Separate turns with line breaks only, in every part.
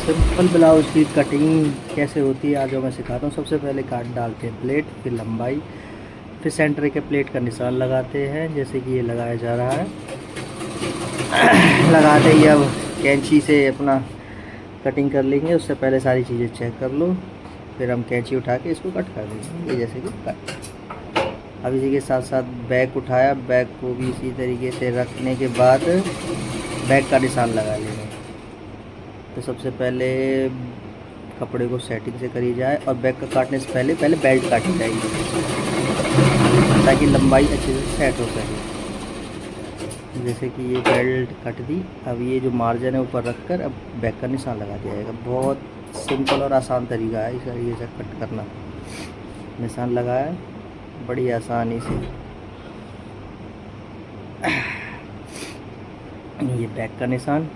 Simple blouse की cutting कैसे होती है आज मैं सिखाता हूँ। सबसे पहले काट डालते हैं प्लेट, फिर लंबाई, फिर सेंटर के प्लेट का निशान लगाते हैं जैसे कि ये लगाया जा रहा है। लगाते ही अब कैंची से अपना कटिंग कर लेंगे। उससे पहले सारी चीज़ें चेक कर लो, फिर हम कैंची उठा के इसको कट कर देंगे। ये जैसे कि कट। अब इसी के साथ साथ बैक उठाया, बैक को भी इसी तरीके से रखने के बाद बैक का निशान लगा लेंगे। तो सबसे पहले कपड़े को सेटिंग से करी जाए और बैक का काटने से पहले बेल्ट काटी जाएगी ताकि लंबाई अच्छे से सेट हो सके। जैसे कि ये बेल्ट कट दी। अब ये जो मार्जिन है ऊपर रखकर अब बैक का निशान लगा दिया जाएगा। बहुत सिंपल और आसान तरीका है इस तरीके से कट करना। निशान लगाया बड़ी आसानी से। ये बैक का निशान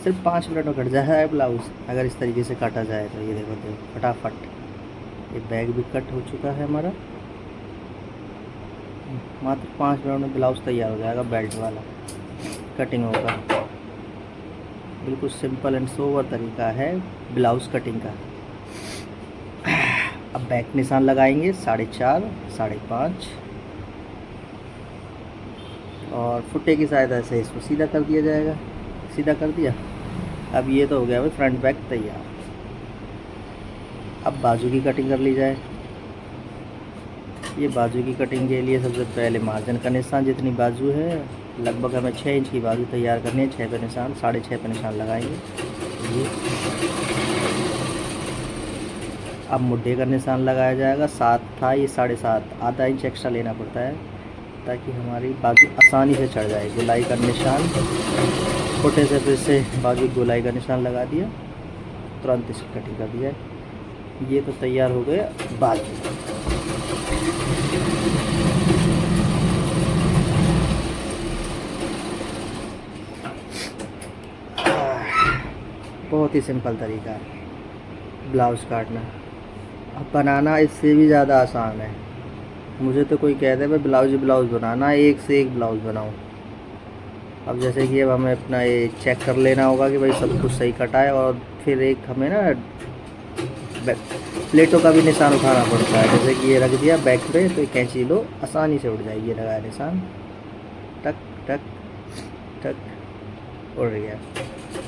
सिर्फ 5 मिनट में कट जाता है ब्लाउज़ अगर इस तरीके से काटा जाए तो। ये देखो फटाफट ये बैग भी कट हो चुका है हमारा। मात्र 5 मिनट में ब्लाउज़ तैयार हो जाएगा। बेल्ट वाला कटिंग होगा। बिल्कुल सिंपल एंड सोबर तरीका है ब्लाउज़ कटिंग का। अब बैक निशान लगाएंगे 4.5, 5.5 और फुटे की सहायता से इसको सीधा कर दिया जाएगा। सीधा कर दिया। अब ये तो हो गया भाई फ्रंट बैक तैयार। अब बाजू की कटिंग कर ली जाए। ये बाजू की कटिंग के लिए सबसे पहले मार्जिन का निशान, जितनी बाजू है लगभग हमें 6 इंच की बाजू तैयार करनी है। 6 पे निशान, 6.5 पे निशान लगाएंगे। ये अब मुड्ढे का निशान लगाया जाएगा। 7 था, ये 7.5, आधा इंच एक्स्ट्रा लेना पड़ता है ताकि हमारी बाजू आसानी से चढ़ जाए। गोलाई का निशान छोटे से फिर से बाजू गोलाई का निशान लगा दिया, तुरंत इसकी कटिंग कर दिया। ये तो तैयार हो गया बाजू। बहुत ही सिंपल तरीका है ब्लाउज़ काटना। अब बनाना इससे भी ज़्यादा आसान है। मुझे तो कोई कहता है भाई ब्लाउज़ बनाना, एक से एक ब्लाउज़ बनाओ। अब जैसे कि अब हमें अपना ये चेक कर लेना होगा कि भाई सब कुछ सही कटा है। और फिर एक हमें ना प्लेटों का भी निशान उठाना पड़ता है। जैसे कि ये रख दिया बैक पे तो कैंची लो आसानी से उड़ जाएगी। ये लगाया निशान, टक टक टक उड़ गया।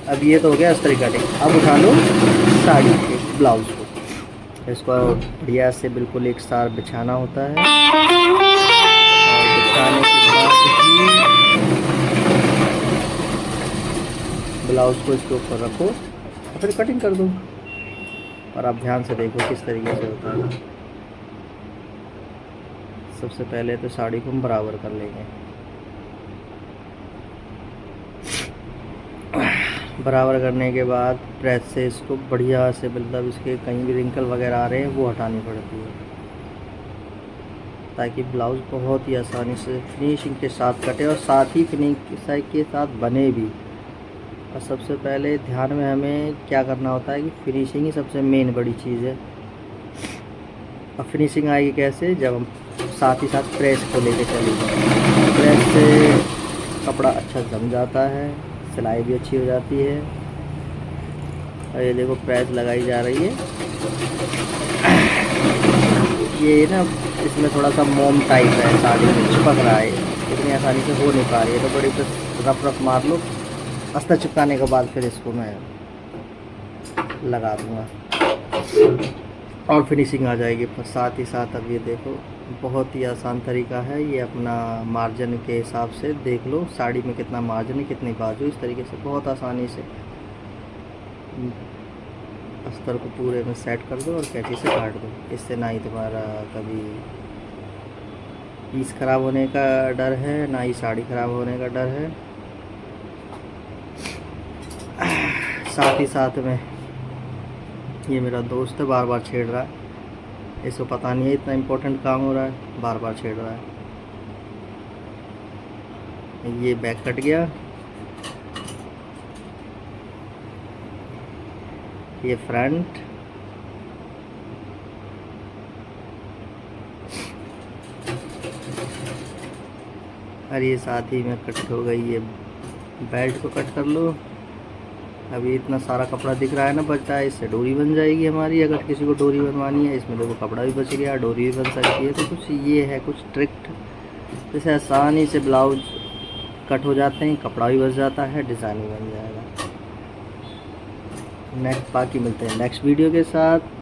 अब ये तो हो गया अस्तर कटिंग। अब उठा लो साड़ी के ब्लाउज़ को, इसको बढ़िया से बिल्कुल एक साथ बिछाना होता है। और बिछाने के बाद ब्लाउज़ को इसके ऊपर रखो और फिर कटिंग कर दो। और आप ध्यान से देखो किस तरीके से होता है। सबसे पहले तो साड़ी को हम बराबर कर लेंगे। बराबर करने के बाद प्रेस से इसको बढ़िया से, मतलब इसके कहीं भी रिंकल वगैरह आ रहे हैं वो हटानी पड़ती है ताकि ब्लाउज़ बहुत ही आसानी से फिनिशिंग के साथ कटे और साथ ही फिनिशिंग के साथ बने भी। और सबसे पहले ध्यान में हमें क्या करना होता है कि फिनिशिंग ही सबसे मेन बड़ी चीज़ है। और फिनिशिंग आएगी कैसे, जब हम साथ ही साथ प्रेस को लेके चलेंगे। प्रेस से कपड़ा अच्छा जम जाता है, सिलाई भी अच्छी हो जाती है। और ये देखो प्रेस लगाई जा रही है। ये ना इसमें थोड़ा सा मोम टाइप है, साड़ी में चिपक रहा है, इतनी आसानी से हो नहीं पा रही है। तो बड़ी रफ मार लो। अस्तर चिपकाने के बाद फिर इसको मैं लगा दूँगा और फिनिशिंग आ जाएगी। पर साथ ही साथ अब ये देखो बहुत ही आसान तरीका है। ये अपना मार्जिन के हिसाब से देख लो साड़ी में कितना मार्जिन है, कितनी बाजू। इस तरीके से बहुत आसानी से अस्तर को पूरे में सेट कर दो और कैंची से काट दो। इससे ना ही तुम्हारा कभी पीस ख़राब होने का डर है, ना ही साड़ी ख़राब होने का डर है। साथ ही साथ में ये मेरा दोस्त है, बार बार छेड़ रहा है। इसको पता नहीं है इतना इम्पोर्टेंट काम हो रहा है, बार बार छेड़ रहा है। ये बैक कट गया। ये फ्रंट। और ये साथ ही में कट हो गई। ये बेल्ट को कट कर लो। अभी इतना सारा कपड़ा दिख रहा है ना बचता है, इससे डोरी बन जाएगी हमारी। अगर किसी को डोरी बनवानी है, इसमें देखो कपड़ा भी बच गया, डोरी भी बन सकती है। तो कुछ ये है कुछ ट्रिक, जैसे आसानी से ब्लाउज कट हो जाते हैं, कपड़ा भी बच जाता है, डिज़ाइन भी बन जाएगा। नेक्स्ट बाकी मिलते हैं नेक्स्ट वीडियो के साथ।